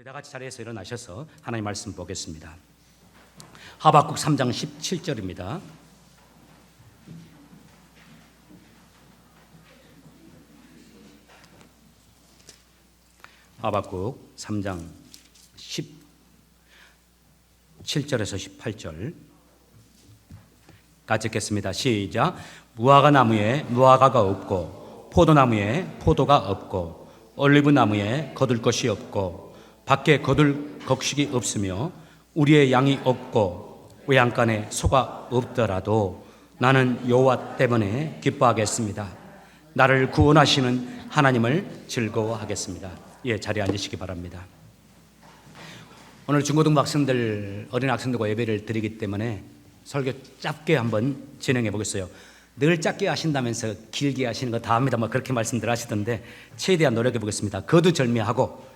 다 같이 자리에서 일어나셔서 하나님 말씀 보겠습니다. 하박국 3장 17절입니다. 하박국 3장 17절에서 18절 같이 읽겠습니다. 시작. 무화과 나무에 무화과가 없고 포도나무에 포도가 없고 올리브나무에 거둘 것이 없고 밖에 거둘 곡식이 없으며 우리의 양이 없고 외양간에 소가 없더라도 나는 여호와 때문에 기뻐하겠습니다. 나를 구원하시는 하나님을 즐거워하겠습니다. 예, 자리에 앉으시기 바랍니다. 오늘 중고등부 학생들, 어린 학생들과 예배를 드리기 때문에 설교 짧게 한번 진행해 보겠어요. 늘 짧게 하신다면서 길게 하시는 거 다 합니다. 그렇게 말씀들 하시던데 최대한 노력해 보겠습니다. 거두절미하고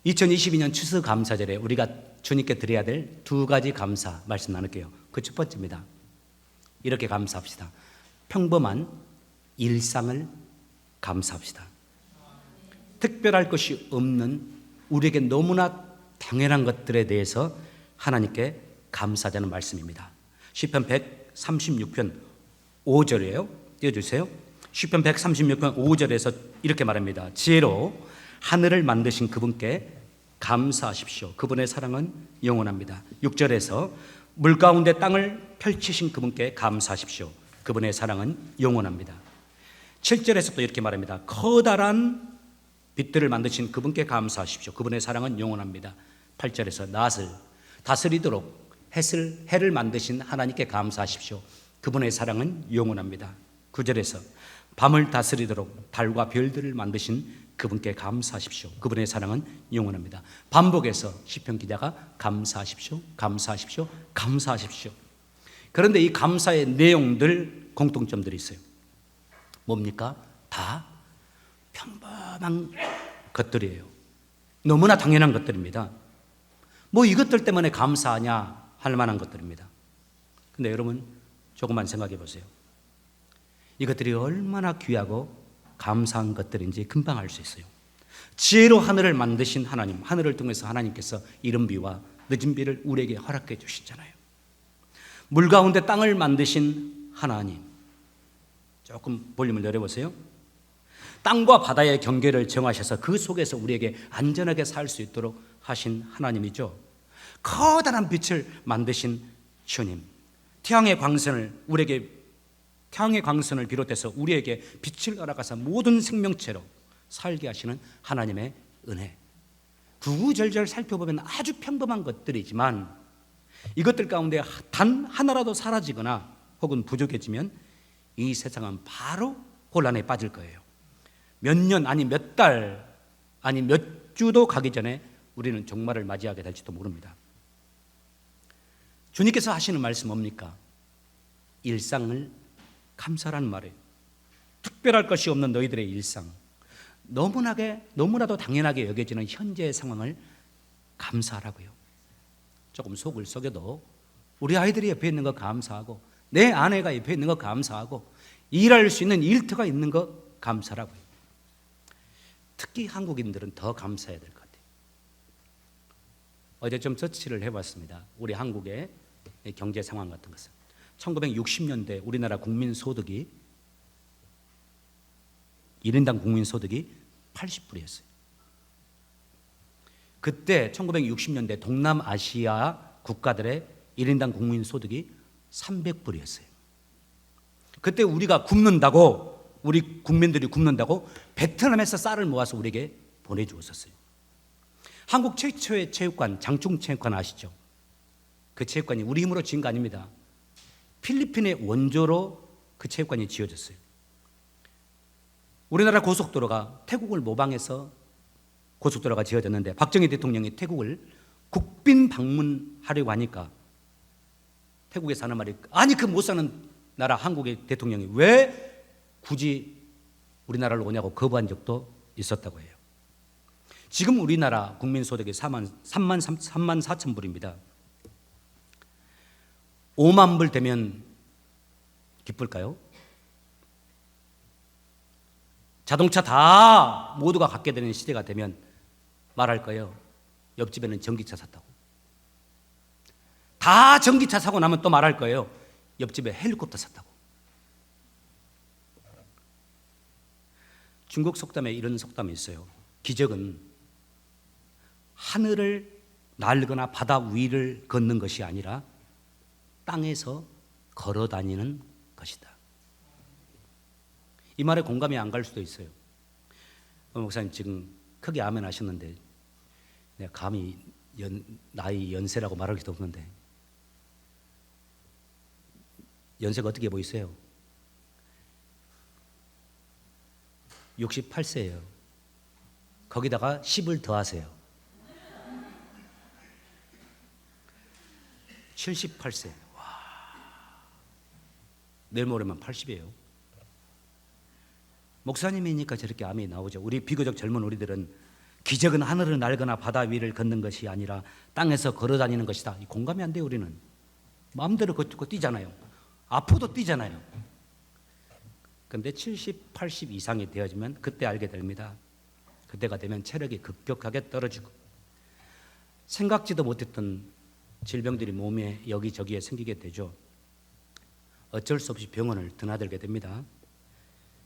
2022년 추수감사절에 우리가 주님께 드려야 될 두 가지 감사 말씀 나눌게요. 그 첫 번째입니다. 이렇게 감사합시다. 평범한 일상을 감사합시다. 특별할 것이 없는 우리에게 너무나 당연한 것들에 대해서 하나님께 감사하자는 말씀입니다. 시편 136편 5절이에요. 띄워주세요. 시편 136편 5절에서 이렇게 말합니다. 지혜로 하늘을 만드신 그분께 감사하십시오. 그분의 사랑은 영원합니다. 6절에서 물 가운데 땅을 펼치신 그분께 감사하십시오. 그분의 사랑은 영원합니다. 7절에서 또 이렇게 말합니다. 커다란 빛들을 만드신 그분께 감사하십시오. 그분의 사랑은 영원합니다. 8절에서 낫을 다스리도록 해를 만드신 하나님께 감사하십시오. 그분의 사랑은 영원합니다. 9절에서 밤을 다스리도록 달과 별들을 만드신 그분께 감사하십시오. 그분의 사랑은 영원합니다. 반복해서 시편 기자가 감사하십시오, 감사하십시오, 감사하십시오. 그런데 이 감사의 내용들 공통점들이 있어요. 뭡니까? 다 평범한 것들이에요. 너무나 당연한 것들입니다. 이것들 때문에 감사하냐 할 만한 것들입니다. 근데 여러분 조금만 생각해 보세요. 이것들이 얼마나 귀하고 감사한 것들인지 금방 알 수 있어요. 지혜로 하늘을 만드신 하나님, 하늘을 통해서 하나님께서 이른 비와 늦은 비를 우리에게 허락해 주시잖아요. 물 가운데 땅을 만드신 하나님, 조금 볼륨을 내려보세요. 땅과 바다의 경계를 정하셔서 그 속에서 우리에게 안전하게 살 수 있도록 하신 하나님이죠. 커다란 빛을 만드신 주님, 태양의 광선을 비롯해서 우리에게 빛을 알아가서 모든 생명체로 살게 하시는 하나님의 은혜. 구구절절 살펴보면 아주 평범한 것들이지만 이것들 가운데 단 하나라도 사라지거나 혹은 부족해지면 이 세상은 바로 혼란에 빠질 거예요. 몇 년 아니 몇 달 아니 몇 주도 가기 전에 우리는 종말을 맞이하게 될지도 모릅니다. 주님께서 하시는 말씀 뭡니까? 일상을 감사라는 말이에요. 특별할 것이 없는 너희들의 일상, 너무나도 당연하게 여겨지는 현재의 상황을 감사하라고요. 조금 속을 썩여도 우리 아이들이 옆에 있는 거 감사하고 내 아내가 옆에 있는 거 감사하고 일할 수 있는 일터가 있는 거 감사라고요. 특히 한국인들은 더 감사해야 될 것 같아요. 어제 좀 서치를 해봤습니다. 우리 한국의 경제 상황 같은 것을. 1960년대 우리나라 국민소득이 1인당 국민소득이 80불이었어요. 그때 1960년대 동남아시아 국가들의 1인당 국민소득이 300불이었어요. 그때 우리가 우리 국민들이 굶는다고 베트남에서 쌀을 모아서 우리에게 보내주었었어요. 한국 최초의 체육관, 장충체육관 아시죠? 그 체육관이 우리 힘으로 지은 거 아닙니다. 필리핀의 원조로 그 체육관이 지어졌어요. 우리나라 고속도로가 태국을 모방해서 고속도로가 지어졌는데 박정희 대통령이 태국을 국빈 방문하려고 하니까 태국에서 하는 말이 아니 그 못 사는 나라 한국의 대통령이 왜 굳이 우리나라로 오냐고 거부한 적도 있었다고 해요. 지금 우리나라 국민소득이 3만 4천 불입니다. 5만 불 되면 기쁠까요? 자동차 다 모두가 갖게 되는 시대가 되면 말할 거예요. 옆집에는 전기차 샀다고. 다 전기차 사고 나면 또 말할 거예요. 옆집에 헬리콥터 샀다고. 중국 속담에 이런 속담이 있어요. 기적은 하늘을 날거나 바다 위를 걷는 것이 아니라 땅에서 걸어 다니는 것이다. 이 말에 공감이 안 갈 수도 있어요. 목사님 지금 크게 아멘 하셨는데 내가 감히 나이 연세라고 말할 수도 없는데 연세가 어떻게 보이세요? 68세예요. 거기다가 10을 더하세요. 78세. 와. 내일 모레면 80이에요. 목사님이니까 저렇게 암이 나오죠. 우리 비교적 젊은 우리들은 기적은 하늘을 날거나 바다 위를 걷는 것이 아니라 땅에서 걸어 다니는 것이다. 공감이 안 돼요. 우리는 마음대로 걷고 뛰잖아요. 아파도 뛰잖아요. 그런데 70, 80 이상이 되어지면 그때 알게 됩니다. 그때가 되면 체력이 급격하게 떨어지고 생각지도 못했던 질병들이 몸에 여기저기에 생기게 되죠. 어쩔 수 없이 병원을 드나들게 됩니다.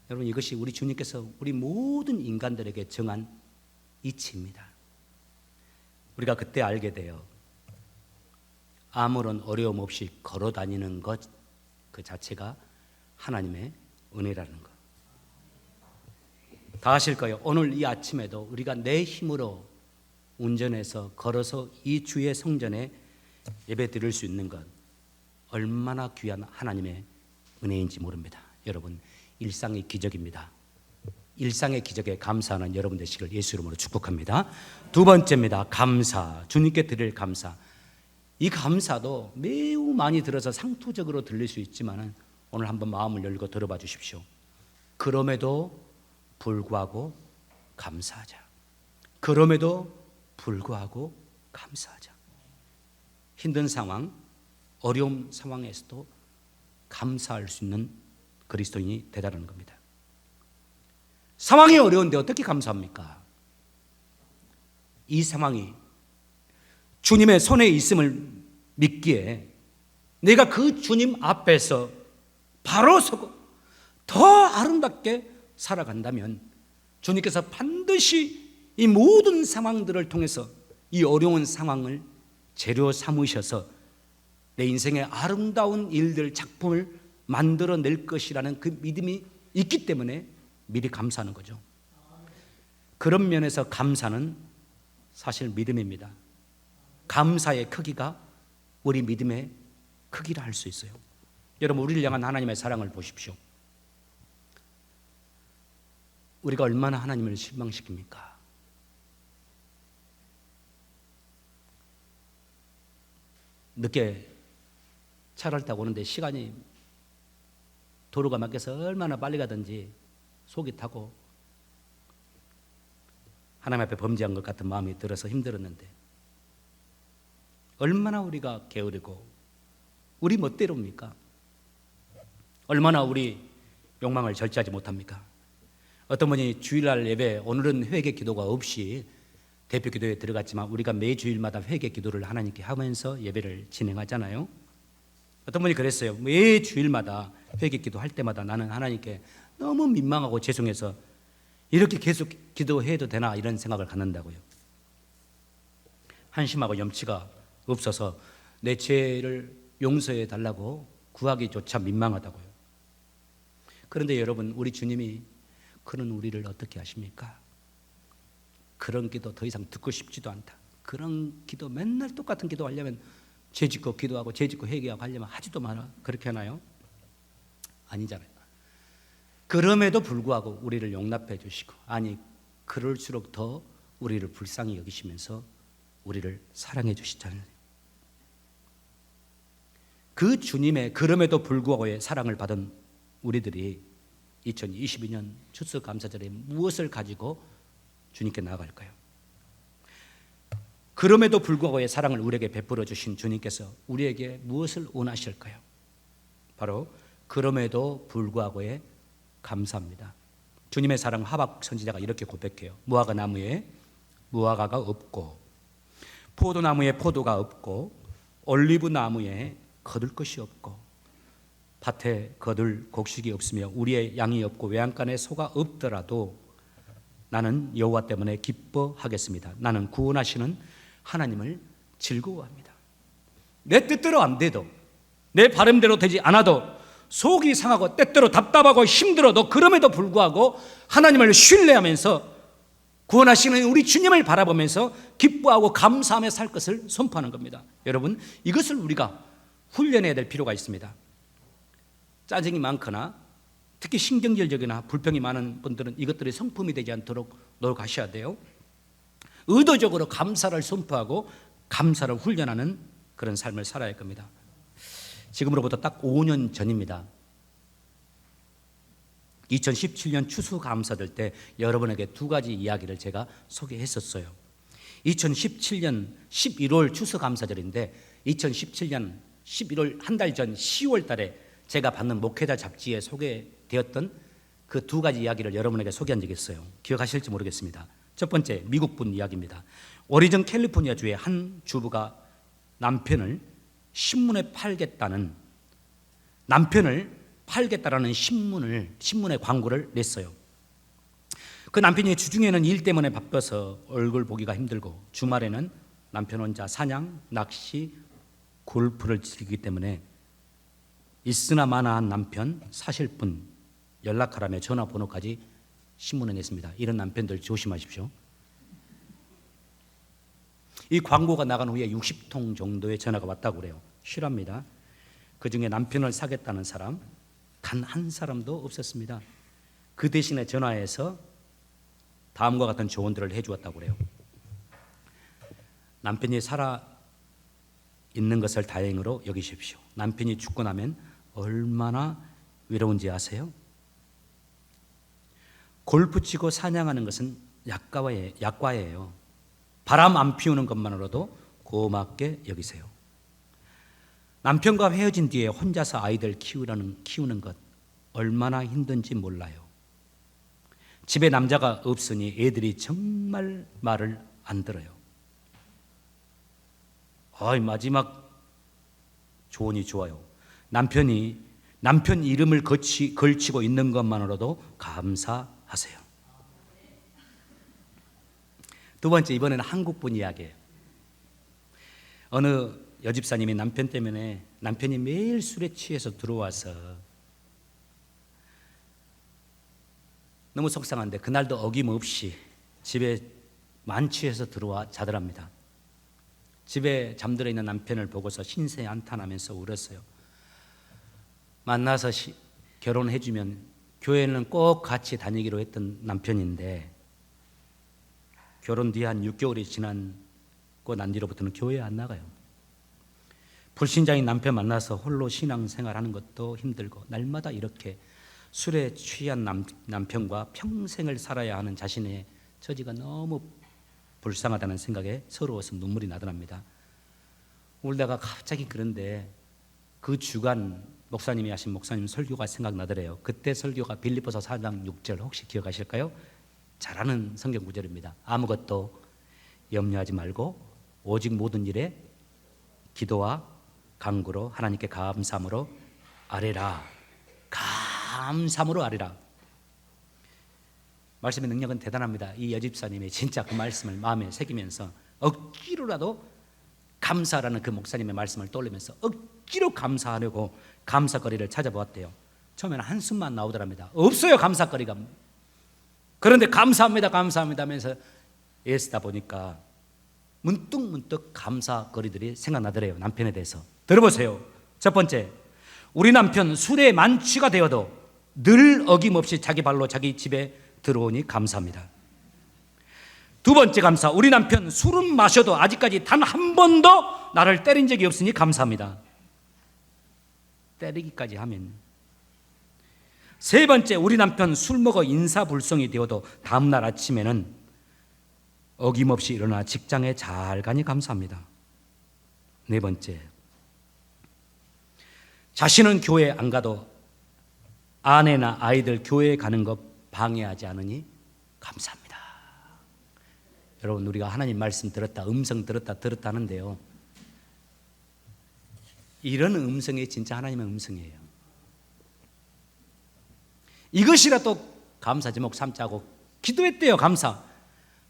여러분, 이것이 우리 주님께서 우리 모든 인간들에게 정한 이치입니다. 우리가 그때 알게 돼요. 아무런 어려움 없이 걸어 다니는 것 그 자체가 하나님의 은혜라는 것. 다 아실 거예요. 오늘 이 아침에도 우리가 내 힘으로 운전해서 걸어서 이 주의 성전에 예배 드릴 수 있는 것 얼마나 귀한 하나님의 은혜인지 모릅니다. 여러분, 일상의 기적입니다. 일상의 기적에 감사하는 여러분 되시길 예수 이름으로 축복합니다. 두 번째입니다. 감사. 주님께 드릴 감사. 이 감사도 매우 많이 들어서 상투적으로 들릴 수 있지만 오늘 한번 마음을 열고 들어봐 주십시오. 그럼에도 불구하고 감사하자. 그럼에도 불구하고 감사하자. 힘든 상황, 어려운 상황에서도 감사할 수 있는 그리스도인이 되다라는 겁니다. 상황이 어려운데 어떻게 감사합니까? 이 상황이 주님의 손에 있음을 믿기에 내가 그 주님 앞에서 바로 서고 더 아름답게 살아간다면 주님께서 반드시 이 모든 상황들을 통해서 이 어려운 상황을 재료 삼으셔서 내 인생의 아름다운 일들, 작품을 만들어낼 것이라는 그 믿음이 있기 때문에 미리 감사하는 거죠. 그런 면에서 감사는 사실 믿음입니다. 감사의 크기가 우리 믿음의 크기라 할 수 있어요. 여러분, 우리를 향한 하나님의 사랑을 보십시오. 우리가 얼마나 하나님을 실망시킵니까? 늦게 차를 타고 오는데 시간이 도로가 막혀서 얼마나 빨리 가든지 속이 타고 하나님 앞에 범죄한 것 같은 마음이 들어서 힘들었는데 얼마나 우리가 게으르고 우리 멋대로입니까? 얼마나 우리 욕망을 절제하지 못합니까? 어떤 분이 주일날 예배 오늘은 회개 기도가 없이 대표 기도에 들어갔지만 우리가 매주일마다 회개 기도를 하나님께 하면서 예배를 진행하잖아요. 어떤 분이 그랬어요. 매주일마다 회개 기도할 때마다 나는 하나님께 너무 민망하고 죄송해서 이렇게 계속 기도해도 되나 이런 생각을 갖는다고요. 한심하고 염치가 없어서 내 죄를 용서해 달라고 구하기조차 민망하다고요. 그런데 여러분, 우리 주님이 그런 우리를 어떻게 하십니까? 그런 기도 더 이상 듣고 싶지도 않다. 그런 기도 맨날 똑같은 기도 하려면 죄 짓고 기도하고 죄 짓고 회개하고 하려면 하지도 마라. 그렇게 하나요? 아니잖아요. 그럼에도 불구하고 우리를 용납해 주시고, 아니 그럴수록 더 우리를 불쌍히 여기시면서 우리를 사랑해 주시잖아요. 그 주님의 그럼에도 불구하고의 사랑을 받은 우리들이 2022년 추수감사절에 무엇을 가지고 주님께 나아갈까요? 그럼에도 불구하고의 사랑을 우리에게 베풀어 주신 주님께서 우리에게 무엇을 원하실까요? 바로 그럼에도 불구하고의 감사입니다. 주님의 사랑 하박국 선지자가 이렇게 고백해요. 무화과 나무에 무화과가 없고 포도나무에 포도가 없고 올리브 나무에 거둘 것이 없고 밭에 거둘 곡식이 없으며 우리의 양이 없고 외양간에 소가 없더라도 나는 여호와 때문에 기뻐하겠습니다. 나는 구원하시는 하나님을 즐거워합니다. 내 뜻대로 안 돼도, 내 바람대로 되지 않아도, 속이 상하고 때때로 답답하고 힘들어도 그럼에도 불구하고 하나님을 신뢰하면서 구원하시는 우리 주님을 바라보면서 기뻐하고 감사하며 살 것을 선포하는 겁니다. 여러분, 이것을 우리가 훈련해야 될 필요가 있습니다. 짜증이 많거나 특히 신경질적이나 불평이 많은 분들은 이것들이 성품이 되지 않도록 노력하셔야 돼요. 의도적으로 감사를 선포하고 감사를 훈련하는 그런 삶을 살아야 할 겁니다. 지금으로부터 딱 5년 전입니다. 2017년 추수감사절 때 여러분에게 두 가지 이야기를 제가 소개했었어요. 2017년 11월 추수감사절인데 2017년 11월 한 달 전 10월 달에 제가 받는 목회자 잡지에 소개되었던 그 두 가지 이야기를 여러분에게 소개한 적이 있어요. 기억하실지 모르겠습니다. 첫 번째, 미국분 이야기입니다. 오리전 캘리포니아 주의 한 주부가 남편을 신문에 팔겠다는 신문에 광고를 냈어요. 그 남편이 주중에는 일 때문에 바빠서 얼굴 보기가 힘들고 주말에는 남편 혼자 사냥, 낚시, 골프를 즐기기 때문에 있으나 마나한 남편 사실뿐 연락하라며 전화번호까지 신문에 냈습니다. 이런 남편들 조심하십시오. 이 광고가 나간 후에 60통 정도의 전화가 왔다고 그래요. 실합니다. 그 중에 남편을 사겠다는 사람 단 한 사람도 없었습니다. 그 대신에 전화해서 다음과 같은 조언들을 해주었다고 그래요. 남편이 살아 있는 것을 다행으로 여기십시오. 남편이 죽고 나면 얼마나 외로운지 아세요? 골프 치고 사냥하는 것은 약과예요. 바람 안 피우는 것만으로도 고맙게 여기세요. 남편과 헤어진 뒤에 혼자서 아이들 키우는 것 얼마나 힘든지 몰라요. 집에 남자가 없으니 애들이 정말 말을 안 들어요. 마지막 조언이 좋아요. 남편 이름을 걸치고 있는 것만으로도 감사하세요. 두 번째, 이번에는 한국분 이야기예요. 어느 여집사님이 남편 때문에 남편이 매일 술에 취해서 들어와서 너무 속상한데 그날도 어김없이 집에 만취해서 들어와 자더랍니다. 집에 잠들어 있는 남편을 보고서 신세한탄하면서 울었어요. 만나서 결혼해주면 교회는 꼭 같이 다니기로 했던 남편인데 결혼 뒤 한 6개월이 지나고 난 뒤로부터는 교회에 안 나가요. 불신자인 남편 만나서 홀로 신앙생활하는 것도 힘들고 날마다 이렇게 술에 취한 남편과 평생을 살아야 하는 자신의 처지가 너무 불쌍하다는 생각에 서러워서 눈물이 나더랍니다. 울다가 갑자기 그런데 그 주간 목사님이 하신 목사님 설교가 생각나더래요. 그때 설교가 빌립보서 4장 6절 혹시 기억하실까요? 잘 아는 성경 구절입니다. 아무것도 염려하지 말고 오직 모든 일에 기도와 간구로 하나님께 감사함으로 아뢰라. 감사함으로 아뢰라. 말씀의 능력은 대단합니다. 이 여집사님이 진짜 그 말씀을 마음에 새기면서 억지로라도 감사라는 그 목사님의 말씀을 떠올리면서 억지로 감사하려고 감사거리를 찾아보았대요. 처음에는 한숨만 나오더랍니다. 없어요, 감사거리가. 그런데 감사합니다 하면서 애쓰다 보니까 문득 감사거리들이 생각나더래요. 남편에 대해서. 들어보세요. 첫 번째, 우리 남편 술에 만취가 되어도 늘 어김없이 자기 발로 자기 집에 들어오니 감사합니다. 두 번째 감사, 우리 남편 술은 마셔도 아직까지 단 한 번도 나를 때린 적이 없으니 감사합니다. 때리기까지 하면. 세 번째, 우리 남편 술 먹어 인사불성이 되어도 다음날 아침에는 어김없이 일어나 직장에 잘 가니 감사합니다. 네 번째, 자신은 교회 안 가도 아내나 아이들 교회에 가는 것 방해하지 않으니 감사합니다. 여러분, 우리가 하나님 말씀 들었다, 음성 들었다 하는데요, 이런 음성이 진짜 하나님의 음성이에요. 이것이라도 감사 제목 삼자고 기도했대요. 감사.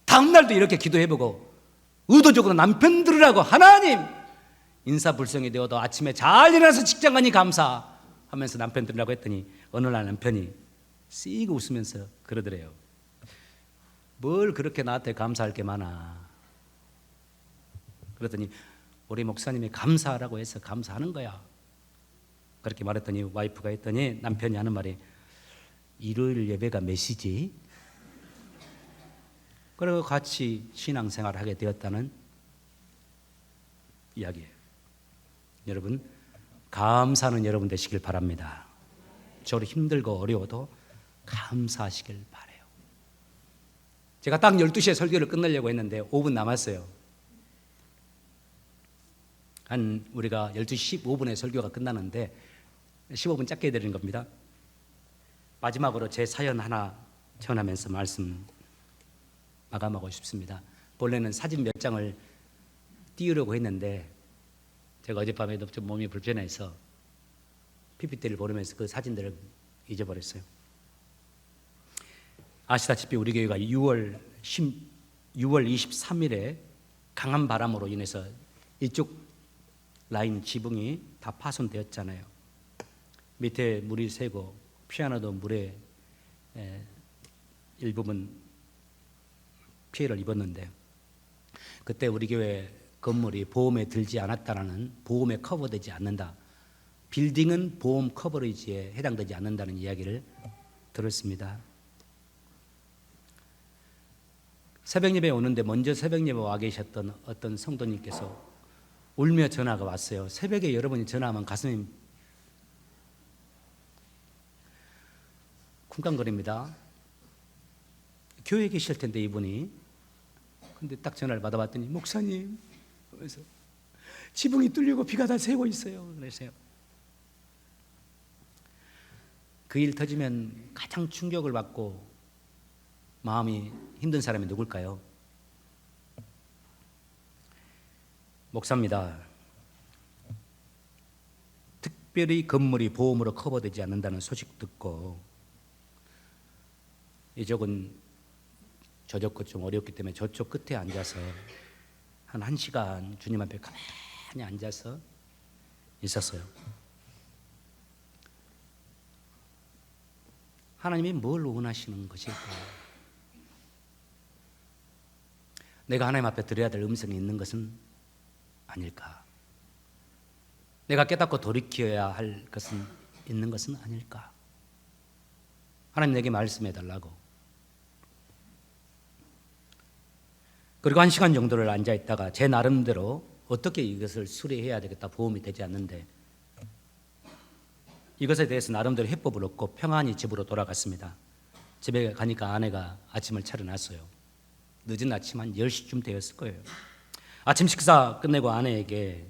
다음날도 이렇게 기도해보고 의도적으로 남편 들으라고, 하나님 인사불성이 되어도 아침에 잘 일어나서 직장 가니 감사하면서 남편 들으라고 했더니 어느 날 남편이 씩 웃으면서 그러더래요. 뭘 그렇게 나한테 감사할 게 많아. 그랬더니 우리 목사님이 감사하라고 해서 감사하는 거야. 그렇게 말했더니 와이프가 했더니 남편이 하는 말이, 일요일 예배가 몇 시지? 그리고 같이 신앙생활을 하게 되었다는 이야기예요. 여러분, 감사는 여러분 되시길 바랍니다. 저로 힘들고 어려워도 감사하시길 바라요. 제가 딱 12시에 설교를 끝내려고 했는데 5분 남았어요. 우리가 12시 15분에 설교가 끝나는데 15분 짧게 해드리는 겁니다. 마지막으로 제 사연 하나 전하면서 말씀 마감하고 싶습니다. 본래는 사진 몇 장을 띄우려고 했는데 제가 어젯밤에도 좀 몸이 불편해서 PPT를 보면서 그 사진들을 잊어버렸어요. 아시다시피 우리 교회가 6월 23일에 강한 바람으로 인해서 이쪽 라인 지붕이 다 파손되었잖아요. 밑에 물이 새고 피아노도 물에 일부분 피해를 입었는데, 그때 우리 교회 건물이 보험에 들지 않았다라는, 보험에 커버되지 않는다, 빌딩은 보험 커버리지에 해당되지 않는다는 이야기를 들었습니다. 새벽 예배에 오는데 먼저 새벽 예배 와 계셨던 어떤 성도님께서 울며 전화가 왔어요. 새벽에 여러분이 전화하면 가슴이 쿵쾅거립니다. 교회에 계실 텐데 이분이. 근데 딱 전화를 받아봤더니, 목사님 그래서 지붕이 뚫리고 비가 다 새고 있어요. 그러세요. 그 일 터지면 가장 충격을 받고 마음이 힘든 사람이 누굴까요? 목사입니다. 특별히 건물이 보험으로 커버되지 않는다는 소식 듣고, 이쪽은 저쪽 끝 좀 어렵기 때문에 저쪽 끝에 앉아서 한 1시간 주님 앞에 가만히 앉아서 있었어요. 하나님이 뭘 원하시는 것일까? 내가 하나님 앞에 드려야 될 음성이 있는 것은 아닐까? 내가 깨닫고 돌이켜야 할 것은 있는 것은 아닐까? 하나님 내게 말씀해 달라고. 그리고 1시간 정도를 앉아 있다가 제 나름대로 어떻게 이것을 수리해야 되겠다, 보험이 되지 않는데, 이것에 대해서 나름대로 해법을 얻고 평안히 집으로 돌아갔습니다. 집에 가니까 아내가 아침을 차려놨어요. 늦은 아침 한 10시쯤 되었을 거예요. 아침 식사 끝내고 아내에게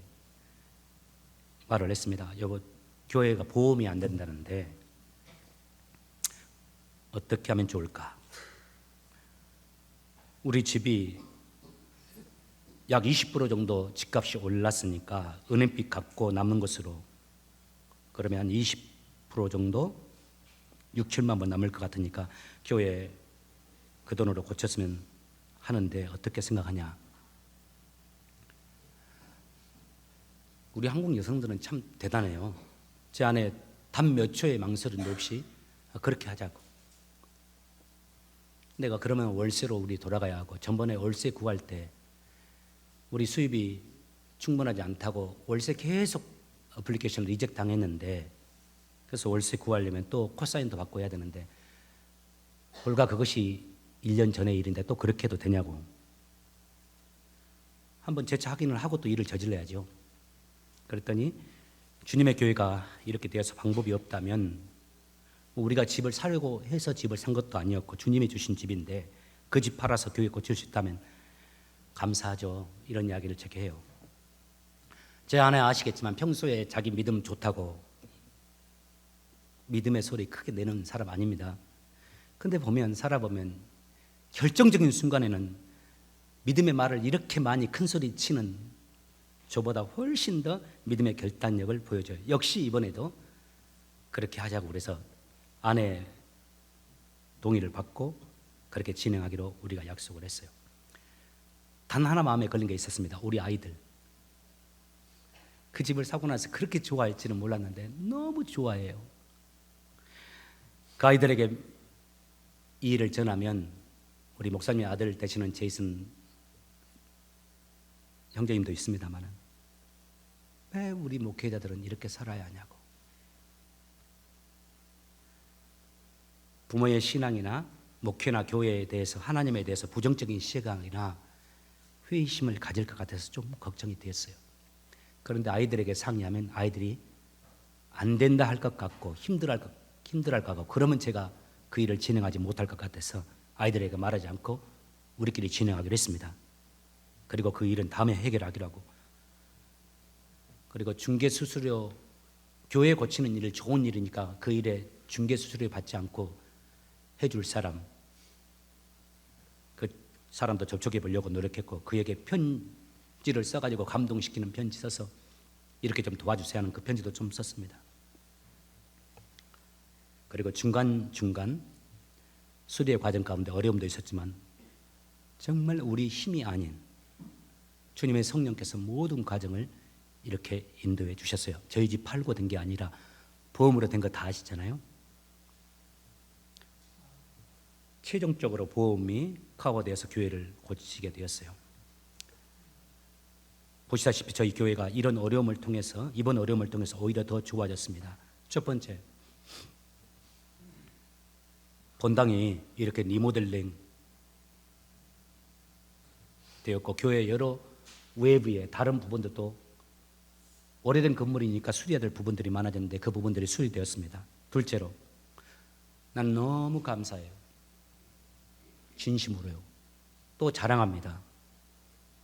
말을 했습니다. 여보, 교회가 보험이 안 된다는데 어떻게 하면 좋을까? 우리 집이 약 20% 정도 집값이 올랐으니까 은행빚 갚고 남는 것으로 그러면 한 20% 정도 6, 7만 원 남을 것 같으니까 교회 그 돈으로 고쳤으면 하는데 어떻게 생각하냐? 우리 한국 여성들은 참 대단해요. 제 아내 단 몇 초의 망설임도 없이 그렇게 하자고. 내가 그러면 월세로 우리 돌아가야 하고, 전번에 월세 구할 때 우리 수입이 충분하지 않다고 월세 계속 어플리케이션을 리젝트 당했는데, 그래서 월세 구하려면 또 코사인도 받고 해야 되는데, 불과 그것이 1년 전의 일인데 또 그렇게 해도 되냐고. 한번 재차 확인을 하고 또 일을 저질러야죠. 그랬더니 주님의 교회가 이렇게 되어서 방법이 없다면, 우리가 집을 사려고 해서 집을 산 것도 아니었고 주님이 주신 집인데 그 집 팔아서 교회 고칠 수 있다면 감사하죠. 이런 이야기를 제게 해요. 제 아내 아시겠지만 평소에 자기 믿음 좋다고 믿음의 소리 크게 내는 사람 아닙니다. 근데 살아보면 결정적인 순간에는 믿음의 말을 이렇게 많이 큰 소리 치는 저보다 훨씬 더 믿음의 결단력을 보여줘요. 역시 이번에도 그렇게 하자고 그래서 아내 동의를 받고 그렇게 진행하기로 우리가 약속을 했어요. 단 하나 마음에 걸린 게 있었습니다. 우리 아이들. 그 집을 사고 나서 그렇게 좋아할지는 몰랐는데 너무 좋아해요. 그 아이들에게 이 일을 전하면 우리 목사님의 아들 되시는 제이슨 형제님도 있습니다만 왜 우리 목회자들은 이렇게 살아야 하냐고. 부모의 신앙이나 목회나 교회에 대해서 하나님에 대해서 부정적인 시각이나 회의심을 가질 것 같아서 좀 걱정이 됐어요. 그런데 아이들에게 상의하면 아이들이 안 된다 할 것 같고 힘들어할 것 같고 그러면 제가 그 일을 진행하지 못할 것 같아서 아이들에게 말하지 않고 우리끼리 진행하기로 했습니다. 그리고 그 일은 다음에 해결하기로 하고, 그리고 중개수수료, 교회 고치는 일을 좋은 일이니까 그 일에 중개수수료 받지 않고 해줄 사람, 그 사람도 접촉해 보려고 노력했고 그에게 편지를 써가지고 감동시키는 편지 써서 이렇게 좀 도와주세요 하는 그 편지도 좀 썼습니다. 그리고 중간중간 수리의 과정 가운데 어려움도 있었지만 정말 우리 힘이 아닌 주님의 성령께서 모든 과정을 이렇게 인도해 주셨어요. 저희 집 팔고 된 게 아니라 보험으로 된 거 다 아시잖아요. 최종적으로 보험이 커버되어서 교회를 고치게 되었어요. 보시다시피 저희 교회가 이번 어려움을 통해서 오히려 더 좋아졌습니다. 첫 번째, 본당이 이렇게 리모델링 되었고 교회 여러 외부의 다른 부분들도 오래된 건물이니까 수리해야 될 부분들이 많아졌는데 그 부분들이 수리되었습니다. 둘째로, 난 너무 감사해요. 진심으로요. 또 자랑합니다.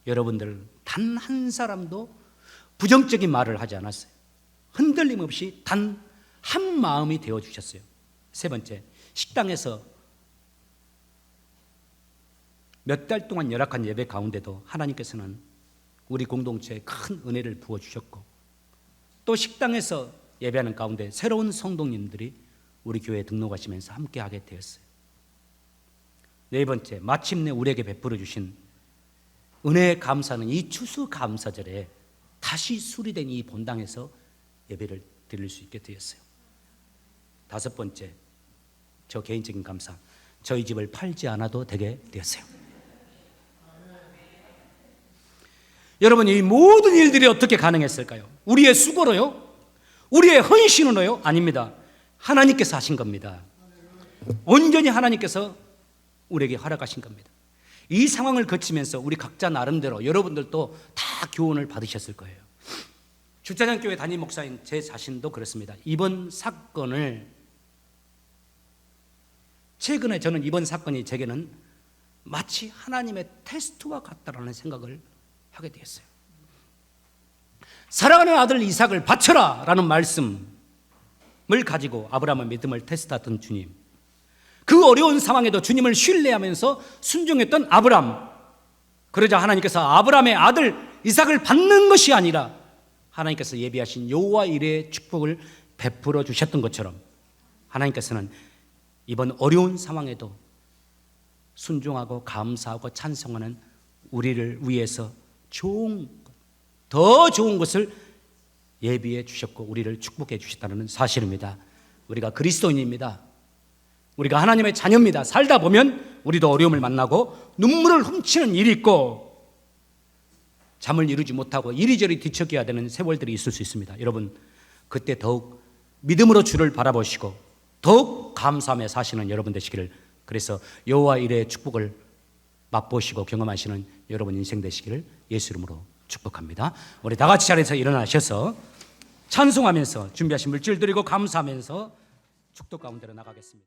여러분들 단 한 사람도 부정적인 말을 하지 않았어요. 흔들림 없이 단 한 마음이 되어주셨어요. 세 번째, 식당에서 몇 달 동안 열악한 예배 가운데도 하나님께서는 우리 공동체에 큰 은혜를 부어주셨고 또 식당에서 예배하는 가운데 새로운 성도님들이 우리 교회에 등록하시면서 함께하게 되었어요. 네 번째, 마침내 우리에게 베풀어 주신 은혜에 감사하는 이 추수감사절에 다시 수리된 이 본당에서 예배를 드릴 수 있게 되었어요. 다섯 번째, 저 개인적인 감사, 저희 집을 팔지 않아도 되게 되었어요. 여러분, 이 모든 일들이 어떻게 가능했을까요? 우리의 수고로요? 우리의 헌신으로요? 아닙니다. 하나님께서 하신 겁니다. 온전히 하나님께서 우리에게 허락하신 겁니다. 이 상황을 거치면서 우리 각자 나름대로 여러분들도 다 교훈을 받으셨을 거예요. 주차장교회 담임 목사인 제 자신도 그렇습니다. 이번 사건을 최근에 저는 이번 사건이 제게는 마치 하나님의 테스트와 같다라는 생각을 하게 되었어요. 사랑하는 아들 이삭을 바쳐라 라는 말씀을 가지고 아브라함의 믿음을 테스트했던 주님, 그 어려운 상황에도 주님을 신뢰하면서 순종했던 아브라함, 그러자 하나님께서 아브라함의 아들 이삭을 받는 것이 아니라 하나님께서 예비하신 여호와 이레의 축복을 베풀어 주셨던 것처럼 하나님께서는 이번 어려운 상황에도 순종하고 감사하고 찬송하는 우리를 위해서 더 좋은 것을 예비해 주셨고 우리를 축복해 주셨다는 사실입니다. 우리가 그리스도인입니다. 우리가 하나님의 자녀입니다. 살다 보면 우리도 어려움을 만나고 눈물을 훔치는 일이 있고 잠을 이루지 못하고 이리저리 뒤척여야 되는 세월들이 있을 수 있습니다. 여러분, 그때 더욱 믿음으로 주를 바라보시고 더욱 감사하며 사시는 여러분 되시기를, 그래서 여호와 이레의 축복을 맛보시고 경험하시는 여러분 인생 되시기를 예수 이름으로 축복합니다. 우리 다 같이 자리에서 일어나셔서 찬송하면서 준비하신 물질 드리고 감사하면서 축도 가운데로 나가겠습니다.